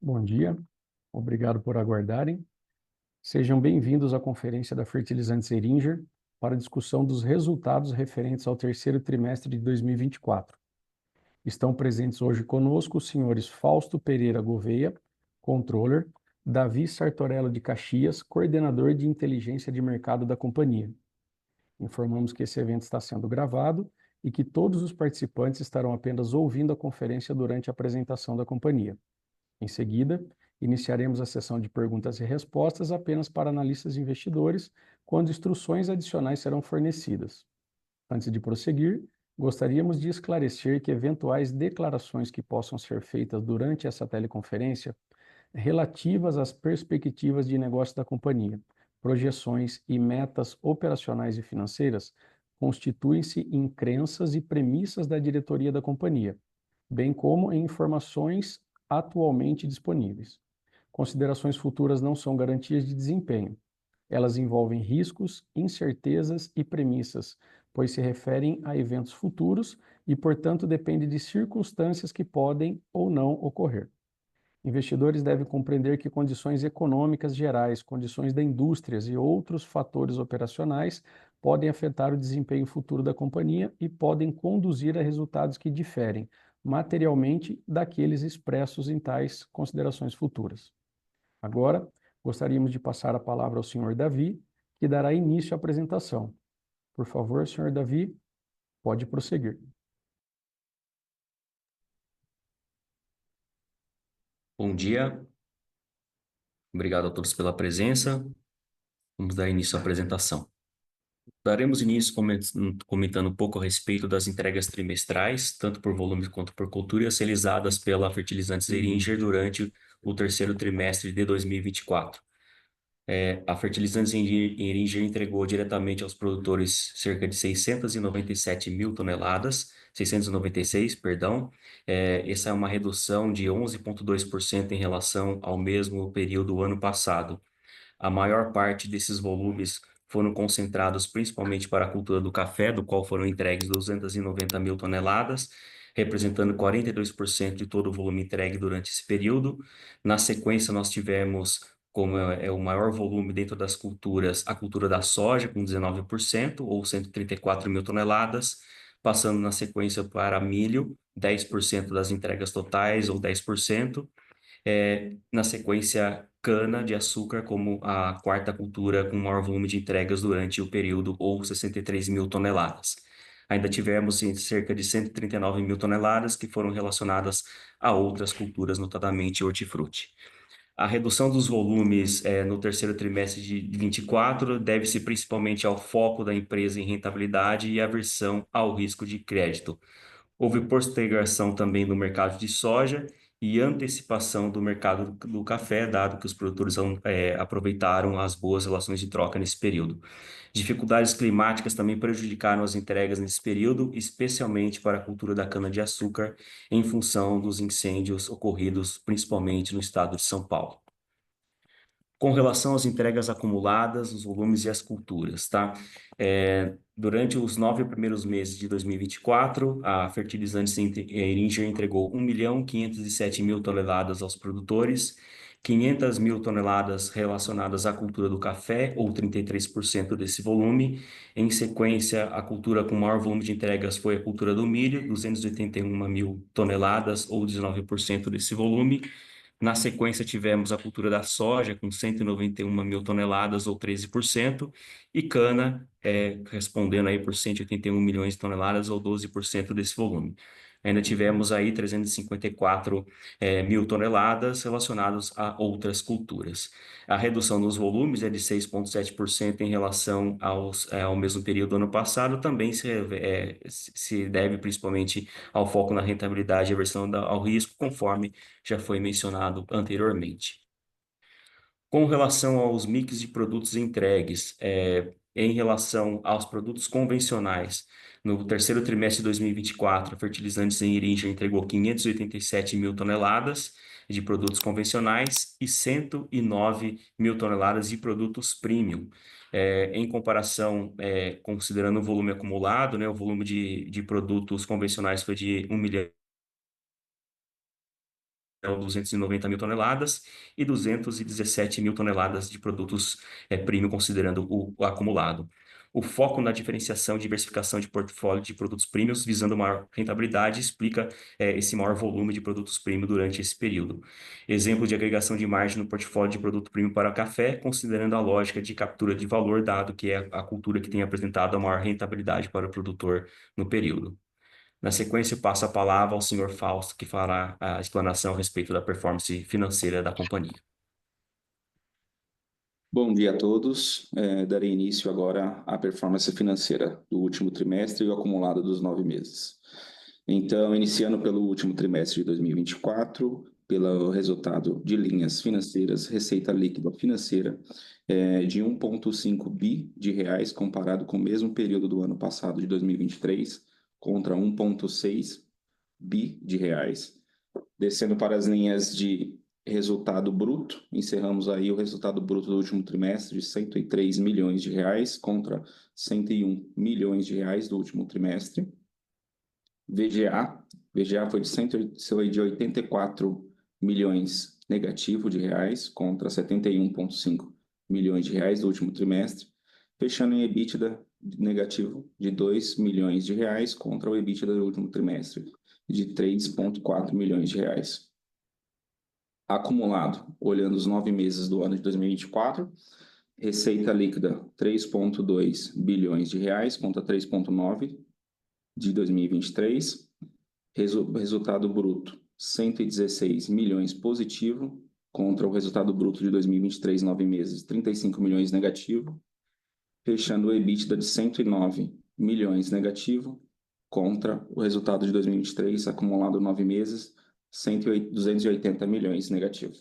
Bom dia, obrigado por aguardarem. Sejam bem-vindos à conferência da Fertilizantes Heringer para a discussão dos resultados referentes ao terceiro trimestre de 2024. Estão presentes hoje conosco os senhores Fausto Pereira Gouveia, Controller, Davi Sartorello de Caxias, Coordenador de Inteligência de Mercado da companhia. Informamos que esse evento está sendo gravado e que todos os participantes estarão apenas ouvindo a conferência durante a apresentação da companhia. Em seguida, iniciaremos a sessão de perguntas e respostas apenas para analistas e investidores, quando instruções adicionais serão fornecidas. Antes de prosseguir, gostaríamos de esclarecer que eventuais declarações que possam ser feitas durante essa teleconferência, relativas às perspectivas de negócio da companhia, projeções e metas operacionais e financeiras, constituem-se em crenças e premissas da diretoria da companhia, bem como em informações atualmente disponíveis. Considerações futuras não são garantias de desempenho. Elas envolvem riscos, incertezas e premissas, pois se referem a eventos futuros e, portanto, dependem de circunstâncias que podem ou não ocorrer. Investidores devem compreender que condições econômicas gerais, condições da indústria e outros fatores operacionais podem afetar o desempenho futuro da companhia e podem conduzir a resultados que diferem materialmente daqueles expressos em tais considerações futuras. Agora, gostaríamos de passar a palavra ao senhor Davi, que dará início à apresentação. Por favor, senhor Davi, pode prosseguir. Bom dia, obrigado a todos pela presença. Vamos dar início à apresentação. Daremos início comentando um pouco a respeito das entregas trimestrais, tanto por volume quanto por culturas, realizadas pela Fertilizantes Heringer durante o terceiro trimestre de 2024. A Fertilizantes Heringer entregou diretamente aos produtores cerca de 697 mil toneladas, 696, perdão. Essa é uma redução de 11,2% em relação ao mesmo período do ano passado. A maior parte desses volumes foram concentrados principalmente para a cultura do café, do qual foram entregues 290 mil toneladas, representando 42% de todo o volume entregue durante esse período. Na sequência, nós tivemos, como é o maior volume dentro das culturas, a cultura da soja, com 19%, ou 134 mil toneladas, passando na sequência para milho, 10% das entregas totais, ou 10%. Na sequência, cana-de-açúcar como a quarta cultura com maior volume de entregas durante o período, ou 63 mil toneladas. Ainda tivemos cerca de 139 mil toneladas que foram relacionadas a outras culturas, notadamente hortifruti. A redução dos volumes no terceiro trimestre de 24 deve-se principalmente ao foco da empresa em rentabilidade e aversão ao risco de crédito. Houve postergação também no mercado de soja e antecipação do mercado do café, dado que os produtores aproveitaram as boas relações de troca nesse período. Dificuldades climáticas também prejudicaram as entregas nesse período, especialmente para a cultura da cana-de-açúcar, em função dos incêndios ocorridos principalmente no estado de São Paulo. Com relação às entregas acumuladas, os volumes e as culturas, tá? Durante os 9 primeiros meses de 2024, a Fertilizantes Heringer entregou 1.507.000 toneladas aos produtores, 500 mil toneladas relacionadas à cultura do café, ou 33% desse volume. Em sequência, a cultura com maior volume de entregas foi a cultura do milho, 281 mil toneladas, ou 19% desse volume. Na sequência, tivemos a cultura da soja, com 191 mil toneladas, ou 13%, e cana, respondendo aí por 181 milhões de toneladas, ou 12% desse volume. Ainda tivemos aí 354 mil toneladas relacionadas a outras culturas. A redução nos volumes é de 6,7% em relação ao mesmo período do ano passado, também se deve principalmente ao foco na rentabilidade e aversão ao risco, conforme já foi mencionado anteriormente. Com relação aos mix de produtos entregues, em relação aos produtos convencionais, no terceiro trimestre de 2024, a Fertilizantes Heringer entregou 587 mil toneladas de produtos convencionais e 109 mil toneladas de produtos premium. Em comparação, considerando o volume acumulado, né, o volume de produtos convencionais foi de 1 milhão 290 mil toneladas e 217 mil toneladas de produtos premium, considerando o acumulado. O foco na diferenciação e diversificação de portfólio de produtos premiums, visando maior rentabilidade, explica esse maior volume de produtos premium durante esse período. Exemplo de agregação de margem no portfólio de produto premium para café, considerando a lógica de captura de valor, dado que é a cultura que tem apresentado a maior rentabilidade para o produtor no período. Na sequência, eu passo a palavra ao senhor Fausto, que fará a explanação a respeito da performance financeira da companhia. Bom dia a todos. Darei início agora à performance financeira do último trimestre e o acumulado dos 9 meses. Então, iniciando pelo último trimestre de 2024, pelo resultado de linhas financeiras, receita líquida financeira de 1,5 bi de reais, comparado com o mesmo período do ano passado, de 2023, contra 1,6 bi de reais. Descendo para as linhas de resultado bruto, encerramos aí o resultado bruto do último trimestre de 103 milhões de reais contra 101 milhões de reais do último trimestre. VGA foi de 84 milhões negativo de reais contra 71,5 milhões de reais do último trimestre, fechando em EBITDA negativo de 2 milhões de reais contra o EBITDA do último trimestre de 3,4 milhões de reais. Acumulado, olhando os 9 meses do ano de 2024, receita líquida 3,2 bilhões de reais contra 3,9 de 2023, resultado bruto 116 milhões positivo contra o resultado bruto de 2023, 9 meses, 35 milhões negativo, fechando o EBITDA de 109 milhões negativo contra o resultado de 2023, acumulado 9 meses, 280 milhões negativo.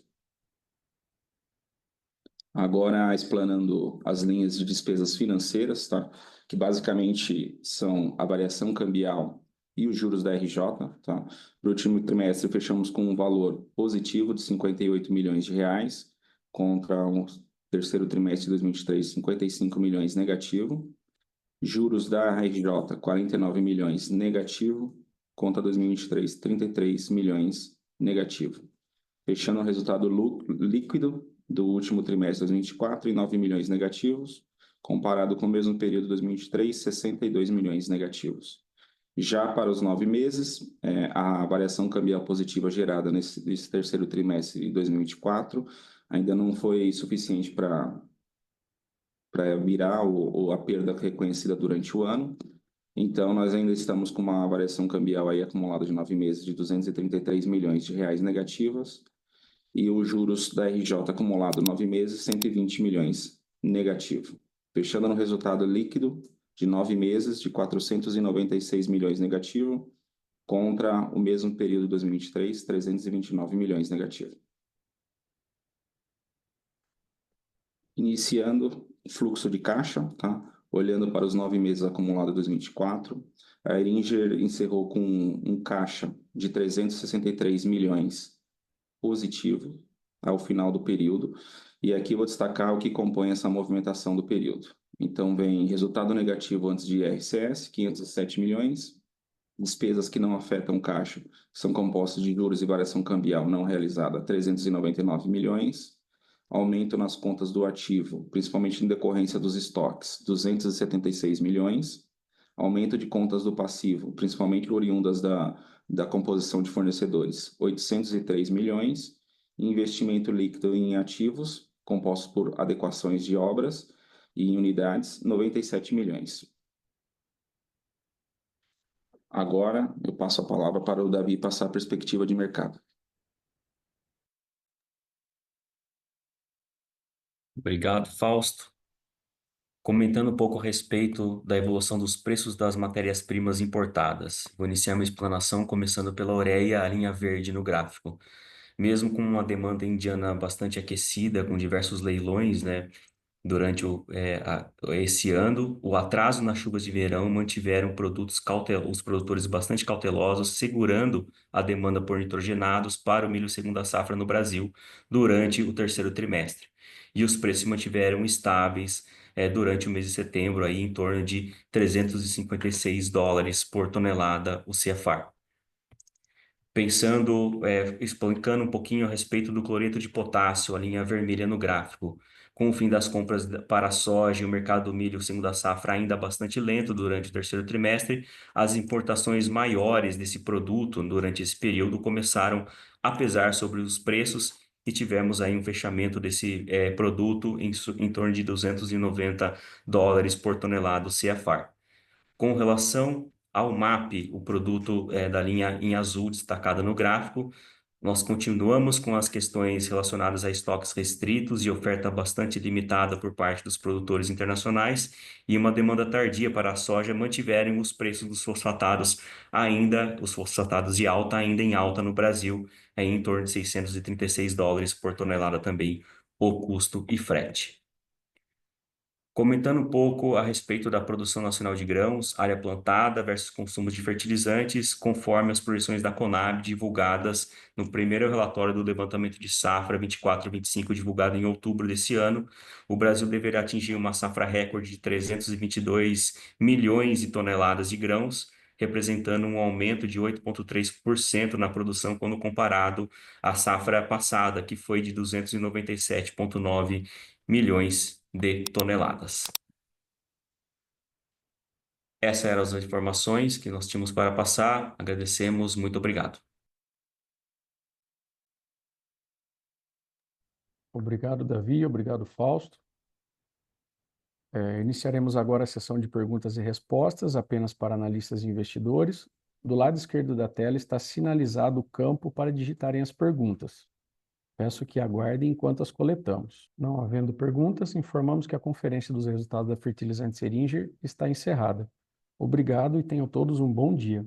Agora, explanando as linhas de despesas financeiras, tá? Que basicamente são a variação cambial e os juros da RJ. Tá? No último trimestre, fechamos com um valor positivo de 58 milhões de reais, contra o terceiro trimestre de 2023, 55 milhões negativo. Juros da RJ, 49 milhões negativo, contra 2023, 33 milhões negativo. Fechando o resultado líquido do último trimestre de 2024 em 9 milhões negativos, comparado com o mesmo período de 2023, 62 milhões negativos. Já para os 9 meses, a variação cambial positiva gerada nesse terceiro trimestre de 2024 ainda não foi suficiente para virar a perda reconhecida durante o ano. Então, nós ainda estamos com uma variação cambial aí acumulada de 9 meses de 233 milhões de reais negativas e os juros da RJ acumulado 9 meses, 120 milhões negativo. Fechando no resultado líquido de 9 meses de 496 milhões negativo contra o mesmo período de 2023, 329 milhões negativo. Iniciando o fluxo de caixa, tá? Olhando para os 9 meses acumulados de 2024, a Heringer encerrou com um caixa de 363 milhões positivo ao final do período. E aqui vou destacar o que compõe essa movimentação do período. Então, vem resultado negativo antes de IRCS, 507 milhões. Despesas que não afetam caixa são compostas de juros e variação cambial não realizada, 399 milhões. Aumento nas contas do ativo, principalmente em decorrência dos estoques, 276 milhões. Aumento de contas do passivo, principalmente oriundas da composição de fornecedores, 803 milhões. Investimento líquido em ativos, compostos por adequações de obras e em unidades, 97 milhões. Agora, eu passo a palavra para o Davi passar a perspectiva de mercado. Obrigado, Fausto. Comentando um pouco a respeito da evolução dos preços das matérias-primas importadas. Vou iniciar minha explanação começando pela ureia, a linha verde no gráfico. Mesmo com uma demanda indiana bastante aquecida, com diversos leilões, né, durante esse ano, o atraso nas chuvas de verão mantiveram os produtores bastante cautelosos, segurando a demanda por nitrogenados para o milho segunda safra no Brasil durante o terceiro trimestre. E os preços se mantiveram estáveis durante o mês de setembro, aí, em torno de $356 por tonelada o CFR. explicando um pouquinho a respeito do cloreto de potássio, a linha vermelha no gráfico. Com o fim das compras para a soja e o mercado do milho segundo a safra ainda bastante lento durante o terceiro trimestre, as importações maiores desse produto durante esse período começaram a pesar sobre os preços e tivemos aí um fechamento desse produto em torno de $290 por tonelada CFR. Com relação ao MAP, o produto da linha em azul destacada no gráfico, nós continuamos com as questões relacionadas a estoques restritos e oferta bastante limitada por parte dos produtores internacionais e uma demanda tardia para a soja mantiveram os preços dos fosfatados os fosfatados de alta ainda em alta no Brasil, em torno de $636 por tonelada também o custo e frete. Comentando um pouco a respeito da produção nacional de grãos, área plantada versus consumo de fertilizantes, conforme as projeções da Conab divulgadas no primeiro relatório do levantamento de safra 24/25, divulgado em outubro desse ano, o Brasil deverá atingir uma safra recorde de 322 milhões de toneladas de grãos, representando um aumento de 8,3% na produção quando comparado à safra passada, que foi de 297,9 milhões de toneladas. Essas eram as informações que nós tínhamos para passar. Agradecemos, muito obrigado. Obrigado, Davi. Obrigado, Fausto. Iniciaremos agora a sessão de perguntas e respostas, apenas para analistas e investidores. Do lado esquerdo da tela está sinalizado o campo para digitarem as perguntas. Peço que aguardem enquanto as coletamos. Não havendo perguntas, informamos que a conferência dos resultados da Fertilizante Seringer está encerrada. Obrigado e tenham todos um bom dia.